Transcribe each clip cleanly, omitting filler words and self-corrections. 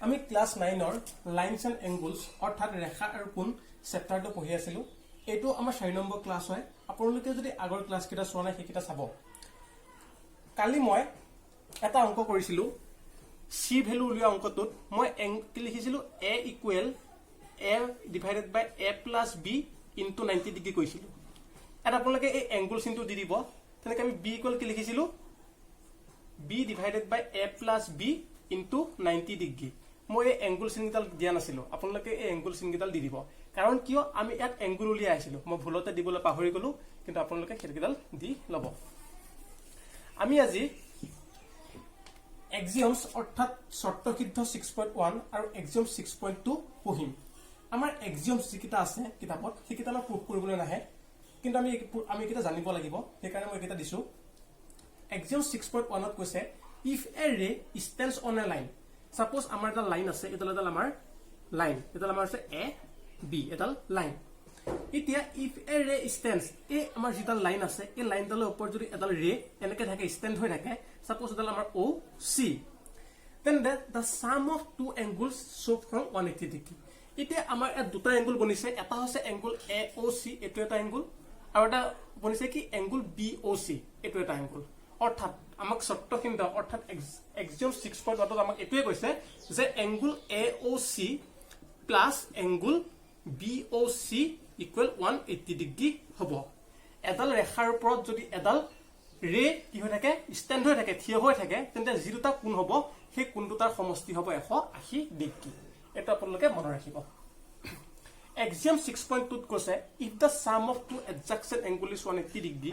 আমি class 9 lines and এংগলস অৰ্থাৎ ৰেখা আৰু কোণ চেপ্টাৰটো পঢ়ি আছিলো। এইটো আমাৰ 4 নম্বৰ ক্লাস হয়। আপোনালোকে যদি আগৰ ক্লাস কেইটা চোৱা নাই সেইকেইটা চাব। কালি মই এটা অংক কৰিছিলো, সি ভ্যালু উলিওৱা অংকটোত মই কি লিখিছিলো a equal a divided by a plus b into 90 degree কৈছিলো। এটা আপোনালোকে এই এংগল চিনটো দি দিব। তেনেকৈ আমি b ইকুৱেল কি লিখিছিলো b divided by a plus b into 90 degree. মই এই এংগল চিনকেইডাল দিয়া নাছিলো, আপোনালোকে এই এংগল চিনকেইডাল দি দিব। কাৰণ কিয় আমি ইয়াত এংগল উলিয়াই আছিলো, মই ভুলতে দিবলৈ পাহৰি গলো, কিন্তু আপোনালোকে সেইকেইডাল দি লব। আমি আজি এক্সিয়মছ অৰ্থাৎ শৰ্তসিদ্ধ 6.1 আৰু এক্সিয়ম 6.2 পঢ়িম। আমাৰ এক্সিয়মছ যিকেইটা আছে কিতাপত সেইকেইটা আমাৰ প্ৰুফ কৰিবলৈ নাহে, কিন্তু আমি এইকেইটা জানিব লাগিব, সেইকাৰণে মই এইকেইটা দিছো। এক্সিয়ম 6.1 ত কৈছে ইফ এ ৰে stands on a line. Suppose আমাৰ এটা লাইন আছে, এডাল আমাৰ লাইন, এডাল আমাৰ আছে এ বি, এডাল লাইন। এতিয়া ইফ এ ৰে ষ্টেণ্ডছ, এই আমাৰ যেডাল লাইন আছে এই লাইনডালৰ ওপৰত যদি এডাল ৰে এনেকে থাকে, ষ্টেণ্ড হৈ থাকে, সাপোজ এডাল আমাৰ O C, then the sum of two angles show from 180 degree. এতিয়া আমাৰ ইয়াত দুটা এংগল বনিছে, এটা হৈছে এংগল এ ও সি, এইটো এটা এংগল, আৰু এটা বনিছে কি এংগল বি ও সি, এইটো এটা এংগল। অৰ্থাৎ আমাক শৰ্তসিদ্ধ অৰ্থাৎ এক্সিয়ম 6.1 আমাক এইটোৱে কৈছে যে angle A O C plus angle B O C equal 180 degree হ'ব। এডাল ৰেখাৰ ওপৰত যদি এডাল ৰে কি হৈ থাকে, ষ্টেণ্ড হৈ থাকে, থিয় হৈ থাকে, তেন্তে যি দুটা কোণ হ'ব সেই কোণ দুটাৰ সমষ্টি হ'ব 180 ডিগ্ৰী। এটা আপোনালোকে মনত ৰাখিব। এক্সিয়ম 6.2 ত কৈছে if the sum of two adjacent angle is 180 degree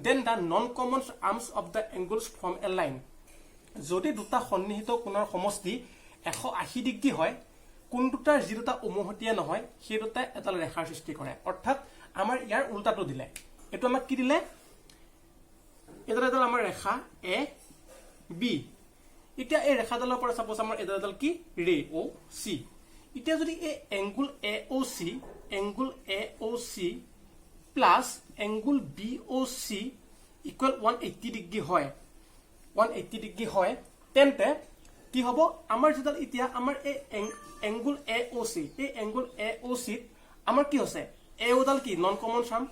then the non-common arms of the angles from a line। যদি দুটা সন্নিহিত কোণৰ সমষ্টি 180 ডিগ্ৰী হয়, কোণ দুটাৰ যি দুটা উমহতীয়া নহয় সেই দুটাই এডাল ৰেখাৰ সৃষ্টি কৰে। অৰ্থাৎ আমাৰ ইয়াৰ উল্টাটো দিলে, এইটো আমাক কি দিলে, এডাল আমাৰ ৰেখা এ বি। এতিয়া এই ৰেখাডালৰ পৰা সাপোজ আমাৰ এডাল কি ৰে ও সি। এতিয়া যদি এই angle A O C plus angle B O C equal 180 degree হয়, 180 ডিগ্ৰী হয়, তেন্তে কি হ'ব আমাৰ যেডাল এতিয়া আমাৰ এই এংগল এ ও সি, এই এংগল এ ও সি আমাৰ কি হৈছে এ ওডাল কি নন কমন আৰ্ম,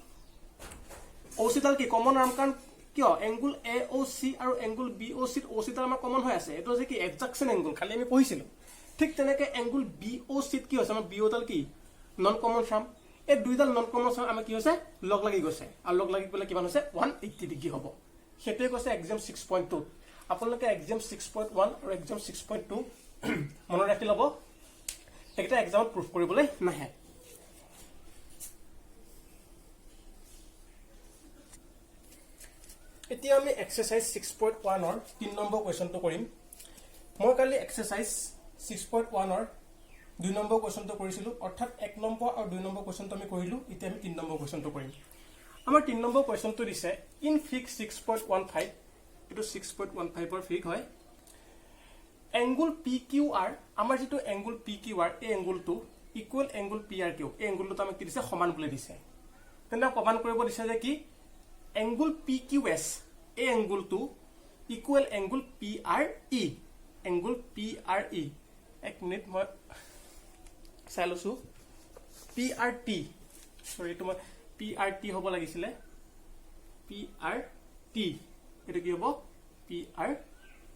ও সিডাল কি কমন আৰ্ম। কাৰণ কিয় এংগল এ ও সি আৰু এংগল বি ও সি ডাল আমাৰ কমন হৈ আছে, এইটো যে কি এডজাকচন এংগল, খালি আমি পঢ়িছিলো। ঠিক তেনেকে এংগল বি ও সি কি হৈছে আমাৰ বি ওডাল কি নন কমন আৰ্ম। এই দুইডাল নন কমন আৰ্ম আমাৰ কি হৈছে লগ লাগি গৈছে, আৰু লগ লাগি পেলাই কিমান হৈছে 180 ডিগ্ৰী হ'ব। সেইটোৱে কৈছে এক্সিয়ম 6.2। আপোনালোকে এক্সিয়ম 6.1 আৰু এক্সিয়ম 6.2 মনত ৰাখি ল'ব, সেইকেইটা এক্সামত প্ৰুফ কৰিবলৈ নাহে। এতিয়া আমি এক্সাৰসাইজ 6.1 3 নম্বৰ কুৱেশ্যনটো কৰিম। মই কালি এক্সাৰসাইজ 6.1 2 নম্বৰ কুৱেশ্যনটো কৰিছিলো, অৰ্থাৎ 1 নম্বৰ আৰু 2 নম্বৰ কুৱেশ্যনটো আমি কৰিলো। এতিয়া আমি 3 নম্বৰ কুৱেশ্যনটো কৰিম। আমাৰ 3 নম্বৰ কুৱেশ্যনটো দিছে ইন ফিগ 6.15, এইটো 6.15 ৰ ফিগ হয়। এংগল পি কিউ আৰ, আমাৰ যেটো এংগল পি কিউ আৰ, এই এংগলটো equal angle P R Q, এই এংগলটো আমাক কি দিছে সমান বুলি দিছে। তেন্তে প্ৰমাণ কৰিব দিছে যে কি এংগল পি কিউ এছ, এই এংগলটো ইকুৱেল এংগল পি আৰ ই, এংগল পি আৰ ই। এক মিনিট মই চাই লৈছো, পি আৰ টি, সৰি এইটো মই পি আৰ টি হ'ব লাগিছিলে, পি আৰ টি, এইটো কি হ'ব P R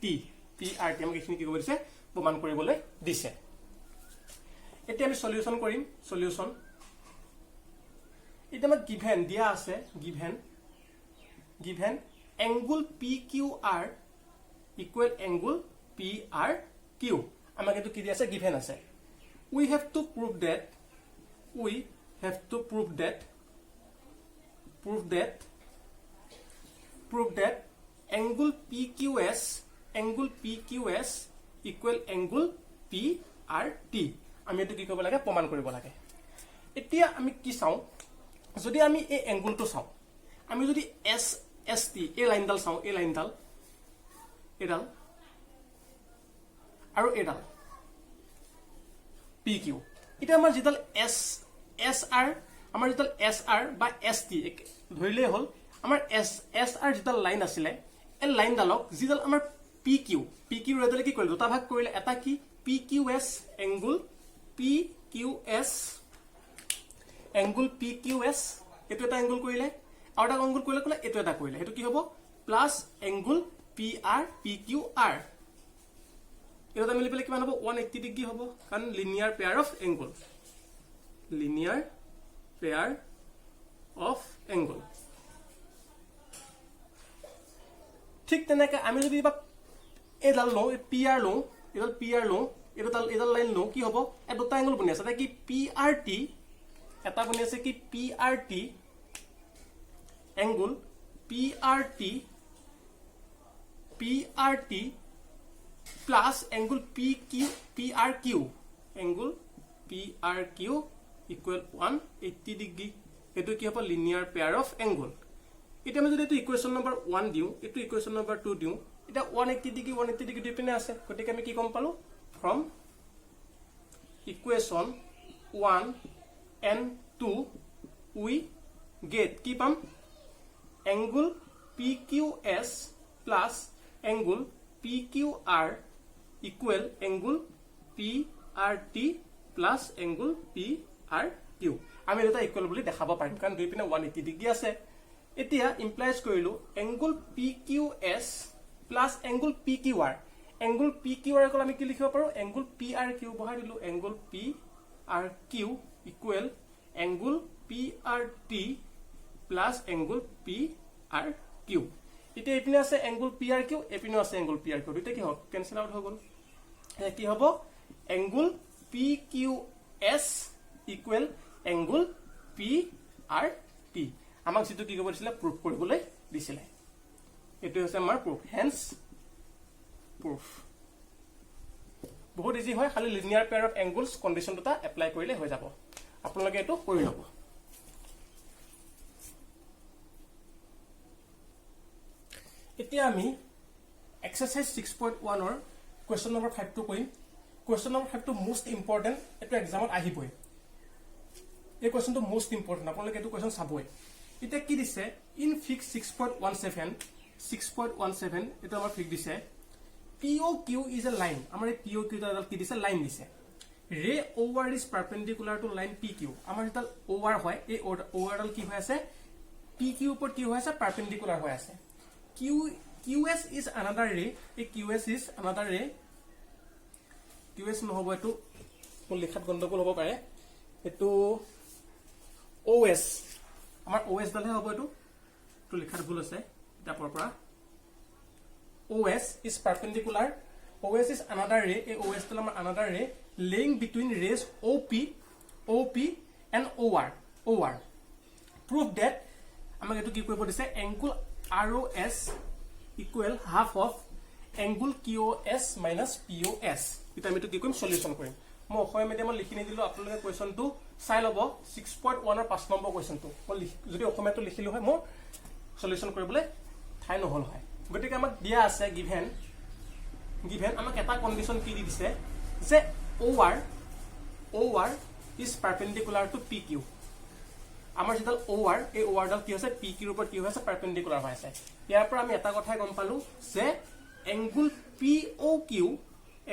T, P R T আমাক এইখিনি কি কৰিব দিছে প্ৰমাণ কৰিবলৈ দিছে। এতিয়া আমি সলিউশন কৰিম। সলিউশন এতিয়া আমাক গিভেন দিয়া আছে, given angle P Q R equal angle P R Q, আমাক এইটো কি দিয়া আছে গিভেন আছে। We have to prove that angle PQS equal angle PRT। আমি এটো কি কৰিব লাগে প্ৰমাণ কৰিব লাগে। এতিয়া আমি কি চাও, যদি আমি এই এংগলটো চাও, আমি যদি ST এই লাইনডাল চাও, এই লাইনডাল এডাল আৰু এডাল PQ, এটা আমাৰ যেডাল SR, আমাৰ যেডাল SR বা ST ধৰিলে হ'ল আমাৰ SR যেডাল লাইন আছিলে, এই লাইনডালক যেডাল আমাৰ PQ ৰেডলে কি কৰিলে দুটা ভাগ কৰিলে এটা কি PQS এংগল PQS এটো এটা এংগল কৰিলে আৰু এটা এংগল কৰিলে কলে এটো এটা কৰিলে হেতু কি হ'ব প্লাস এংগল PQR এটা মিলি পেলে কিমান হ'ব 180 ডিগ্ৰী হ'ব কাৰণ লিনিয়াৰ পেয়াৰ অফ এংগল ঠিক তেনেকে আমি যদি এডাল লওঁ PR লওঁ এডাল লাইন লওঁ কি হ'ব এ দুটা এংগল বনি আছে এটা কি PRT এটা বনি আছে কি PRT angle PRT plus angle PRQ equal 180 degree এটো কি হ'ব লিনিয়াৰ পেয়াৰ অফ এংগল এটা আমি যদি এটো ইকুৱেচন নম্বৰ 1 দিও এটো ইকুৱেচন নম্বৰ 2 দিও এটা 180 ডিগ্ৰী ডিপেন্ড আছে গতিকে আমি কি কম পালো ফ্ৰম ইকুৱেচন 1 and 2 we get কি পাম angle PQS plus angle PQR equal angle PRT plus angle PRQ আমি এটা ইকুয়াল বুলি দেখাব পাৰিম কাৰণ দুই পিনে 180 ডিগ্ৰী আছে এতিয়া ইমপ্লাইজ কৰিলো angle PQS plus angle PQR কল আমি কি লিখিব পাৰো angle PRQ বহাই দিলো angle PRQ equal angle PRT plus angle PRQ এটা এপিনে আছে angle PRQ এপিনে আছে angle PRQ দুইটা কি হ'ব ক্যান্সেল আউট হৈ গল এটা কি হ'ব angle PQS equal angle PRT আমাক যেটো কি কৰিব দিছিলে প্ৰুফ কৰিবলৈ দিছিলে এটো হৈছে আমাৰ প্ৰুফ হেন্স প্ৰুফ বহুত ইজি হয় খালি linear pair of angles condition দুটা এপ্লাই কৰিলে হৈ যাব আপোনালোকে এটো কৰি লব এতিয়া আমি এক্সাৰসাইজ 6.1 অৰ কোৱেশ্চন নম্বৰ 5 টো কৰিম কোৱেশ্চন নম্বৰ 5 টো মোস্ট ইম্পৰ্টেন্ট এটো এক্সামত আহিবই এই কোৱেশ্চনটো মোস্ট ইম্পৰ্টেন্ট আপোনালোকে এটো কোৱেশ্চন চাবই এটা কি দিছে ইন ফিক্স 6.17 এটা আমাৰ ফিক্স দিছে POQ is a line আমাৰ এই POQ টা কি দিছে লাইন দিছে ray OR is perpendicular to line PQ আমাৰ এটা OR হয় এই OR ডাল কি হৈ আছে PQ ওপৰত কি হৈ আছে perpendicular হৈ আছে QS is another ray এই QS is another ray QS নহব এটো লিখাত গণ্ডগোল হ'ব পাৰে এটো OS আমাৰ OS ডালহে হ'ব এটো তো লিখাত ভুল আছে এটা পৰা OS is perpendicular OS is another ray a OS to another ray laying between rays OP and OR prove that আমাক এটো কি কৰিব দিছে angle ROS equal half of angle QOS minus POS এটা আমি এটো কি কৰিম সলিউশন কৰিম মই অসমীয়া মিডিয়ামত লিখি নিদিলো আপোনালোকে কোৱেশ্চনটো চাই লব 6.1 ৰ 5 নম্বৰ কোৱেশ্চনটো যদি অসমীয়াটো লিখিলো হয় মই সলিউশন কৰিবলৈ ঠাই নহল হয় গতিকে আমাক দিয়া আছে গিভেন আমাক এটা কন্ডিশন কি দি দিছে যে OR is perpendicular to PQ আমাৰ যেডাল OR এই OR ডাল কি হৈছে PQ ৰ ওপৰত কি হৈছে perpendicular হৈ আছে ইয়াৰ পৰা আমি এটা কথাই গম পালো যে angle POQ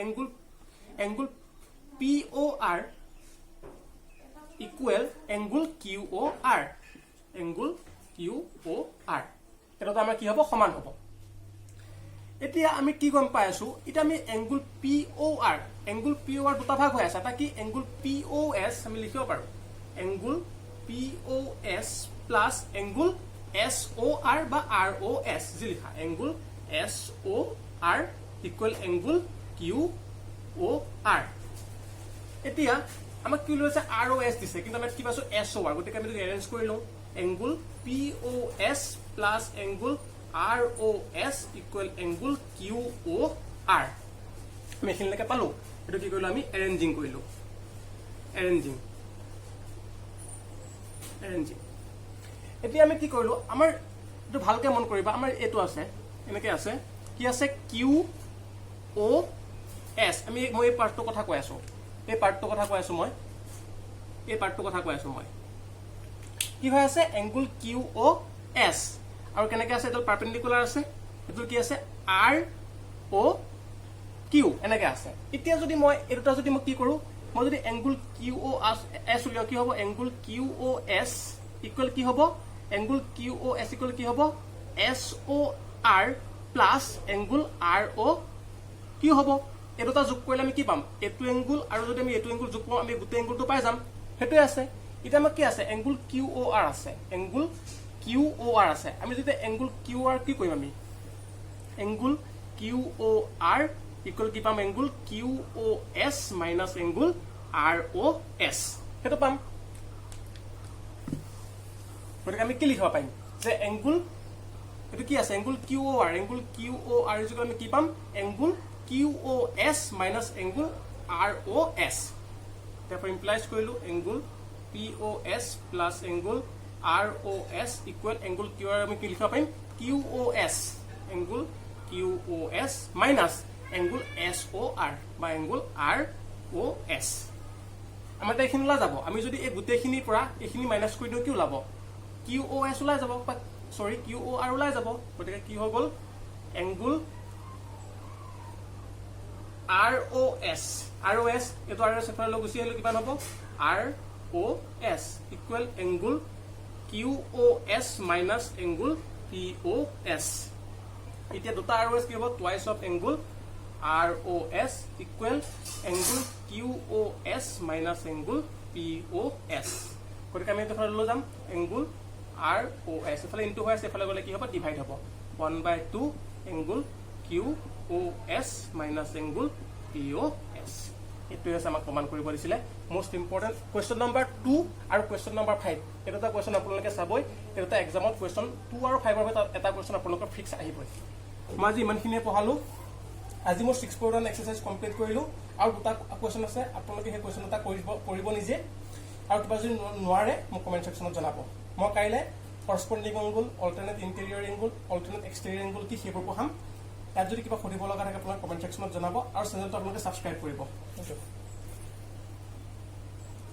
angle POR equal angle QOR এটা তো আমাৰ কি হ'ব সমান হ'ব এতিয়া আমি কি গম পাই আছো এটা আমি angle POR দুটা ভাগ হৈ আছে এটা কি angle POS আমি লিখিব পাৰো angle POS plus angle SOR বা ROS যি লিখা angle SOR equal angle QOR এতিয়া আমাক কি লৈছে ROS দিছে কিন্তু আমি কি পাছো SOR গতিকে আমি এৰেঞ্জ কৰি লওঁ angle POS plus angle ROS equal angle QOR আমি এখিনলৈকে পালো এটো কি কৰিলো আমি এৰেঞ্জিং কৰিলো এৰেঞ্জিং এতিয়া আমি কি কৰিলো আমাৰ এটো ভালকে মন কৰিবা আমাৰ এটো আছে এনেকে আছে কি আছে QOS আমি মই এই পাৰ্টটো কথা কৈ আছো মই কি হৈ আছে angle QOS আৰু কেনেকৈ আছে এটো পাৰপেন্ডিকুলাৰ আছে এটো কি আছে অ কিউ এনেকে আছে এতিয়া যদি মই এই দুটা যদি মই কি কৰো মই যদি এংগুল কিউ অ এছ উলিয়াও কি হ'ব angle Q O S equal কি হ'ব angle Q O S equal কি হ'ব S O R plus angle R অ কি হ'ব এই দুটা যোগ কৰিলে আমি কি পাম এইটো এংগুল আৰু যদি আমি এইটো এংগুল যোগ কৰোঁ আমি গোটেই এংগুলটো পাই যাম সেইটোৱে আছে এতিয়া আমাৰ কি আছে এংগুল কিউ অ আৰ আছে এংগুল কিউ অ আৰ আছে আমি যেতিয়া এংগুল কিউ আৰ কি কৰিম আমি angle Q O R equal কি পাম angle Q O S minus angle R O S সেইটো পাম গতিকে আমি কি লিখিব পাৰিম যে এংগুল এইটো কি আছে angle Q O R equal আমি কি পাম angle Q O S minus angle R O S therefore implies কৰিলো angle P O S plus angle R O S equal angle Q আৰ আমি কি লিখিব পাৰিম Q O S angle Q O S minus angle S O R বা angle R O S আমাৰ এইখিনি ওলাই যাব আমি যদি এই গোটেইখিনিৰ পৰা এইখিনি মাইনাছ কৰি দিওঁ কি ওলাব কিউ অ এছ ওলাই যাব বা সৰি কিউ অ আৰ ওলাই যাব গতিকে কি হৈ গ'ল এংগুল আৰ অ এছ এইটো আৰ এছ এফালে গুচি আহিলে কিমান হ'ব R O S equal angle Q O S minus angle P O S এতিয়া দুটা আৰ অ এছ কি হ'ব twice of angle R O S equal angle Q O S minus angle P O S গতিকে আমি এইটো লৈ যাম angle R O S এফালে ইনটু হৈ আছে এফালে গ'লে কি হ'ব ডিভাইড হ'ব 1/2 angle Q O S minus angle P O S এইটোৱে হৈছে আমাক প্ৰমাণ কৰিব দিছিলে most important question number 2 আৰু question number 5 এই দুটা question আপোনালোকে চাবই এই দুটা এক্সামত question 2 আৰু 5 ৰ ভিতৰত এটা question আপোনালোকৰ ফিক্স আহিবই মই আজি ইমানখিনিয়ে পঢ়ালো আজি মই 6.1 এক্সাৰসাইজ কমপ্লিট কৰিলো আৰু দুটা question আছে আপোনালোকে সেই question এটা কৰিব নিজে আৰু কিবা যদি নোৱাৰে মোক কমেন্ট সেকশনত জনাব মই কাইলে corresponding angle alternate interior angle alternate exterior angle কি সেইবোৰ পঢ়াম ইয়াত যদি কিবা সুধিব লগা থাকে আপোনালোকে কমেন্ট সেকশনত জনাব আৰু চেনেলটো আপোনালোকে সাবস্ক্ৰাইব কৰিব